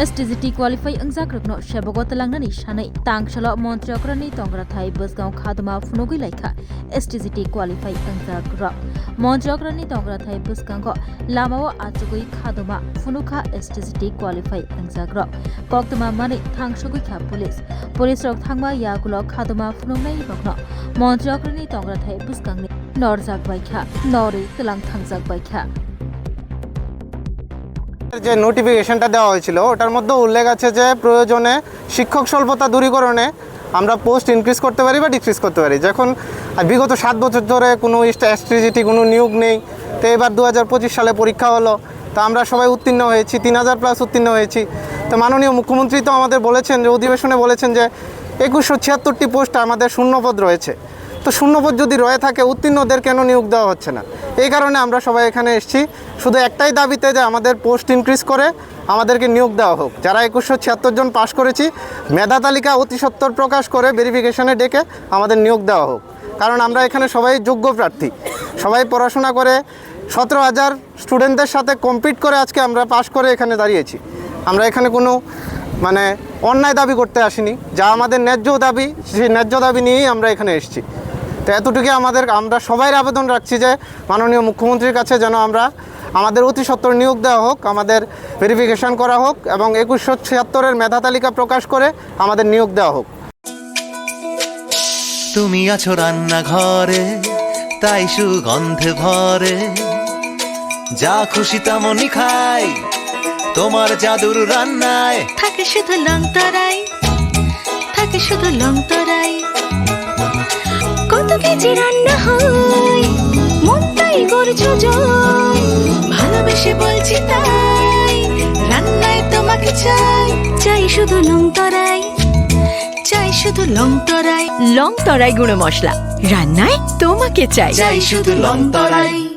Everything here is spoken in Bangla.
STGT qualify angzakrokno shebogo talangnani shanai tangshalo montrokrani tongrathai busgaon khaduma funogui laikha STGT qualify angzakrok montrokrani tongrathai busgango lamao achugui khaduma funukha STGT qualify angzakrok koktama mani thangshogui kha police rok thangma yagulo khaduma funognai rokno montrokrani tongrathai busgangni norjak baikha nori talang thangjak baikha যে নোটিফিকেশনটা দেওয়া হয়েছিল ওটার মধ্যে উল্লেখ আছে যে প্রয়োজনে শিক্ষক স্বল্পতা দূরীকরণে আমরা পোস্ট ইনক্রিজ করতে পারি বা ডিক্রিজ করতে পারি। যখন বিগত 7 বছর ধরে কোনো STGT কোনো নিয়োগ নেই, তো এবার 2025 সালে পরীক্ষা হলো, তো আমরা সবাই উত্তীর্ণ হয়েছি, 3000+ উত্তীর্ণ হয়েছি। তো মাননীয় মুখ্যমন্ত্রী তো আমাদের বলেছেন, যে অধিবেশনে বলেছেন যে 2176টি পোস্ট আমাদের শূন্যপদ রয়েছে। তো শূন্যপদ যদি রয়ে থাকে, উত্তীর্ণদের কেন নিয়োগ দেওয়া হচ্ছে না? এই কারণে আমরা সবাই এখানে এসেছি শুধু একটাই দাবিতে, যে আমাদের পোস্ট ইনক্রিজ করে আমাদেরকে নিয়োগ দেওয়া হোক। যারা 2176 জন পাশ করেছি, মেধা তালিকা অতি সত্বর প্রকাশ করে ভেরিফিকেশনে ডেকে আমাদের নিয়োগ দেওয়া হোক। কারণ আমরা এখানে সবাই যোগ্য প্রার্থী, সবাই পড়াশোনা করে 17,000 স্টুডেন্টদের সাথে কম্পিট করে আজকে আমরা পাশ করে এখানে দাঁড়িয়েছি। আমরা এখানে কোনো অন্যায় দাবি করতে আসিনি, যা আমাদের ন্যায্য দাবি, সেই ন্যায্য দাবি নিয়েই আমরা এখানে এসেছি। তো এতটুকু আমরা সবাই আবেদন রাখছি যে মাননীয় মুখ্যমন্ত্রীর কাছে যেন আমাদের অতি সত্বর নিয়োগ দেওয়া হোক, আমাদের ভেরিফিকেশন করা হোক এবং 2176-এর মেধা তালিকা প্রকাশ করে আমাদের নিয়োগ দেওয়া হোক। তুমি আছো রান্নাঘরে, তাই সুগন্ধে ভরে, যা খুশি তেমনই খাই তোমার জাদুর রান্নায়। থাকে শুধু লংতরাই, থাকে শুধু লংতরাই, কত কেজি রান্না হয় মনটাই করছো জয়, ভালোবেসে বলছি তাই রান্নায় তোমাকে চাই, চাই শুধু লংতরাই, চাই শুধু লংতরাই, লংতরাই গুঁড়ো মশলা রান্নায় তোমাকে চাই, চাই শুধু লংতরাই।